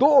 2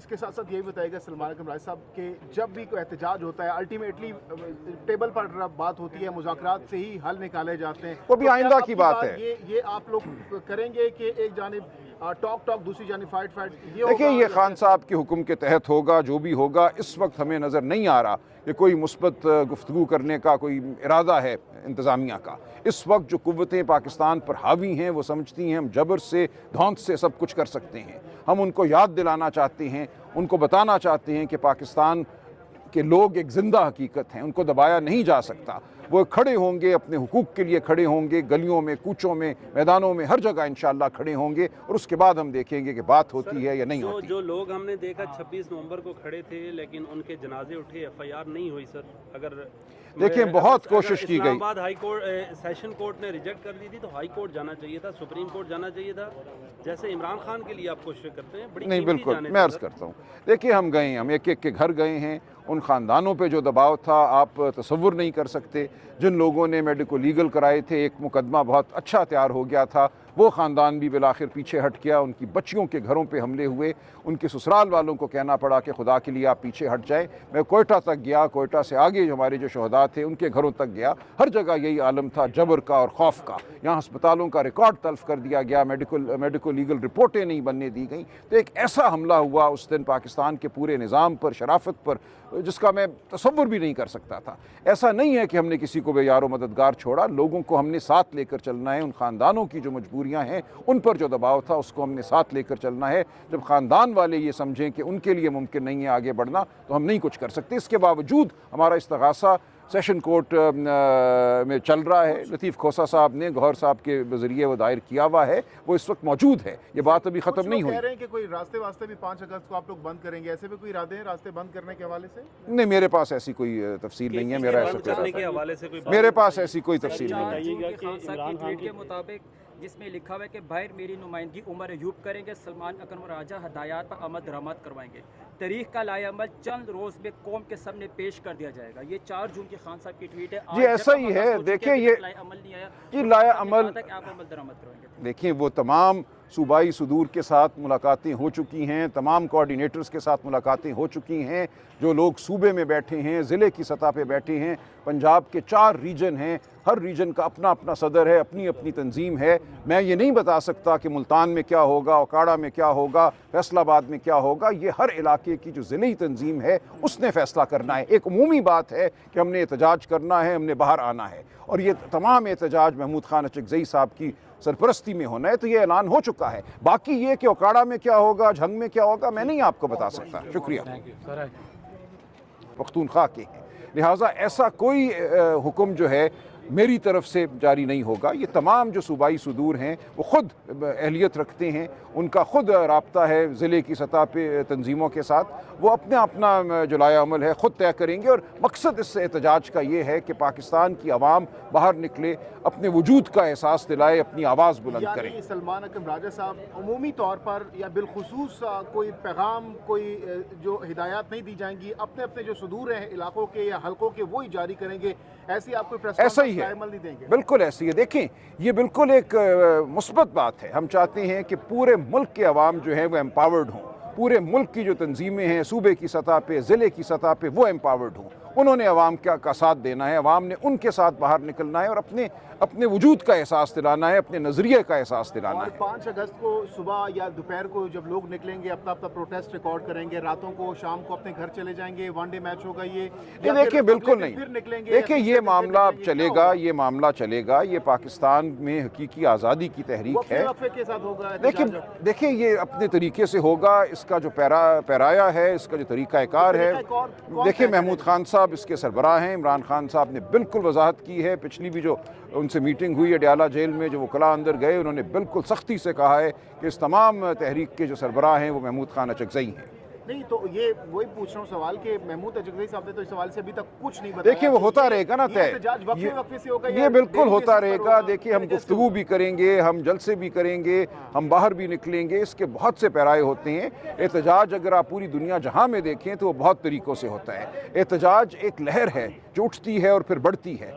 इसके साथ साथ यही बताइएगा सलमान अकरम राजा साहब कि जब भी कोई एहतजाज होता है अल्टीमेटली टेबल पर बात होती है, मुज़ाकरात से ही हल निकाले जाते हैं। वो भी तो आइंदा क्या की आपकी बात है। ये आप लोग करेंगे कि एक जानिब टॉक दूसरी जानिब फाइट ये देखिए, होगा ये खान साहब के हुक्म के तहत होगा जो भी होगा। इस वक्त हमें नज़र नहीं आ रहा कि कोई मुस्बत गुफ्तगू करने का कोई इरादा है इंतज़ामिया का। इस वक्त जो कुव्वतें पाकिस्तान पर हावी हैं वो समझती हैं हम जबर से धौंस से सब कुछ कर सकते हैं। हम उनको याद दिलाना चाहते हैं, उनको बताना चाहते हैं कि पाकिस्तान के लोग एक ज़िंदा हकीकत हैं, उनको दबाया नहीं जा सकता। वो खड़े होंगे, अपने हुकूक के लिए खड़े होंगे, गलियों में, कूचों में, मैदानों में, हर जगह इंशाअल्लाह खड़े होंगे और उसके बाद हम देखेंगे कि बात होती है या नहीं होती। जो लोग हमने देखा 26 नवंबर को खड़े थे लेकिन उनके जनाजे उठे, FIR नहीं हुई सर। अगर देखिए, बहुत कोशिश की गई। Islamabad high court, session court ने रिजेक्ट कर दी थी, तो हाई कोर्ट जाना चाहिए था, सुप्रीम कोर्ट जाना चाहिए था, जैसे इमरान खान के लिए आप कोशिश करते हैं। बड़ी नहीं, कीमती बिल्कुल जाने मैं थे अर्ज़ सर। करता हूँ। देखिए, हम गए हैं, हम एक एक के घर गए हैं। उन ख़ानदानों पे जो दबाव था आप तसव्वुर नहीं कर सकते। जिन लोगों ने मेडिको लीगल कराए थे, एक मुकदमा बहुत अच्छा तैयार हो गया था, वो ख़ानदान भी बिलाखिर पीछे हट गया। उनकी बच्चियों के घरों पे हमले हुए, उनके ससुराल वालों को कहना पड़ा कि खुदा के लिए आप पीछे हट जाएं। मैं कोयटा तक गया, कोयटा से आगे हमारे जो शहदा थे उनके घरों तक गया। हर जगह यही आलम था, जबर का और खौफ का। यहाँ अस्पतालों का रिकॉर्ड तल्फ कर दिया गया, मेडिको लीगल रिपोर्टें नहीं बनने दी गई। तो एक ऐसा हमला हुआ उस दिन पाकिस्तान के पूरे निज़ाम पर, शराफत पर, जिसका मैं तसव्वुर भी नहीं कर सकता था। ऐसा नहीं है कि हमने किसी को बेयारो मददगार छोड़ा, लोगों को हमने साथ लेकर चलना है। उन ख़ानदानों की जो मजबूरियां हैं, उन पर जो दबाव था, उसको हमने साथ लेकर चलना है। जब ख़ानदान वाले ये समझें कि उनके लिए मुमकिन नहीं है आगे बढ़ना, तो हम नहीं कुछ कर सकते। इसके बावजूद हमारा इस्तग़ासा सेशन कोर्ट में चल रहा है। लतीफ़ खोसा साहब ने गौहर साहब के ज़रिए वो दायर किया हुआ है, वो इस वक्त मौजूद है। ये बात अभी ख़त्म नहीं हुई। कह रहे हैं कि कोई रास्ते वास्ते भी 5 अगस्त को आप लोग बंद करेंगे, ऐसे भी कोई इरादे हैं रास्ते बंद करने के हवाले से? नहीं, मेरे पास ऐसी कोई तफसील नहीं है। मेरा ऐसा कोई करने के हवाले से कोई मेरे पास ऐसी कोई तफसील नहीं है। बताइएगा कि इमरान खान के मुताबिक जिसमें लिखा हुआ है कि बाहर मेरी नुमाइंदगी उमर अयूब करेंगे, सलमान अकरम राजा हदायत पर अमल दरामद करवाएंगे, तारीख का लाएअमल चंद रोज में कौम के सामने पेश कर दिया जाएगा। ये 4 जून की खान साहब की ट्वीट है। जी, ऐसा ही है। देखिए, ये अमल नहीं आया कि लाएअमल, आप अमल दरामद करवाएंगे। देखिए, वो तमाम सूबाई सुदूर के साथ मुलाकातें हो चुकी हैं, तमाम कोऑर्डिनेटर्स के साथ मुलाकातें हो चुकी हैं। जो लोग सूबे में बैठे हैं, ज़िले की सतह पे बैठे हैं, पंजाब के 4 रीजन हैं, हर रीजन का अपना अपना सदर है, अपनी अपनी तंजीम है। मैं ये नहीं बता सकता कि मुल्तान में क्या होगा, ओकाड़ा में क्या होगा, फैसलाबाद में क्या होगा। ये हर इलाके की जो ज़िली तंजीम है उसने फ़ैसला करना है। एक उमूमी बात है कि हमने एहतजाज करना है, हमने बाहर आना है, और ये तमाम एहतजाज महमूद खान अचकज़ई साहब की सरपरस्ती में होना है। तो ये ऐलान हो चुका है। बाकी ये कि ओकाड़ा में क्या होगा, झंग में क्या होगा, मैं नहीं आपको बता सकता। शुक्रिया। पख्तूनख्वा के हैं, लिहाजा ऐसा कोई हुक्म जो है मेरी तरफ से जारी नहीं होगा। ये तमाम जो सूबाई सुदूर हैं वो ख़ुद अहलियत रखते हैं, उनका ख़ुद राब्ता है ज़िले की सतह पे तंजीमों के साथ। वो अपना अपना जो लाया अमल है ख़ुद तय करेंगे। और मकसद इस एहतजाज का ये है कि पाकिस्तान की आवाम बाहर निकले, अपने वजूद का एहसास दिलाए, अपनी आवाज़ बुलंद करें। यानी सलमान अकरम राजा साहब अमूमी तौर पर या बिलखुसूस कोई पैगाम, कोई जो हिदायत नहीं दी जाएंगी, अपने अपने जो सुदूर हैं इलाकों के या हलकों के, वो ही जारी करेंगे। ऐसी आप कोई प्रेस ऐसा ही है, अमल नहीं देंगे? बिल्कुल ऐसी है। देखें, ये बिल्कुल एक मुस्बत बात है। हम चाहते हैं कि पूरे मुल्क के अवाम जो है वो एम्पावर्ड हों। पूरे मुल्क की जो तंजीमें हैं सूबे की सतह पे, ज़िले की सतह पे, वो एम्पावर्ड हों। उन्होंने अवाम का साथ देना है, अवाम ने उनके साथ बाहर निकलना है और अपने वजूद का एहसास दिलाना है, अपने नज़रिए का एहसास दिलाना और है। 5 अगस्त को सुबह या दोपहर को जब लोग निकलेंगे, अपना अपना प्रोटेस्ट रिकॉर्ड करेंगे, रातों को शाम को अपने घर चले जाएंगे, वनडे मैच होगा ये? ये देखिए, बिल्कुल नहीं। फिर निकलेंगे? देखिए, ये मामला अब चलेगा, ये मामला चलेगा। ये पाकिस्तान में हकीकी आज़ादी की तहरीक है। वक्फे के साथ होगा? देखिए, ये अपने तरीके से होगा। इसका जो पैराया है, इसका जो तरीक़ाकार है, देखिए, महमूद खान साहब इसके सरबराह हैं। इमरान खान साहब ने बिल्कुल वजाहत की है। पिछली भी जो उनसे मीटिंग हुई अडयाला जेल में, जो वकला अंदर गए, उन्होंने बिल्कुल सख्ती से कहा है कि इस तमाम तहरीक के जो सरबराह हैं वो महमूद खान अचकज़ई हैं। नहीं, तो ये वही पूछ रहा हूँ सवाल कि महमूद अचकज़ई साहब ने तो इस सवाल से अभी तक कुछ नहीं बताया। देखिए, वो होता रहेगा ना तय, ये बिल्कुल होता रहेगा। देखिए, हम गुफ्तगू भी करेंगे, हम जलसे भी करेंगे, हम बाहर भी निकलेंगे। इसके बहुत से पैराए होते हैं। एहतजाज अगर आप पूरी दुनिया जहाँ में देखें तो वो बहुत तरीक़ों से होता है। एहतजाज एक लहर है जो उठती है और फिर बढ़ती है।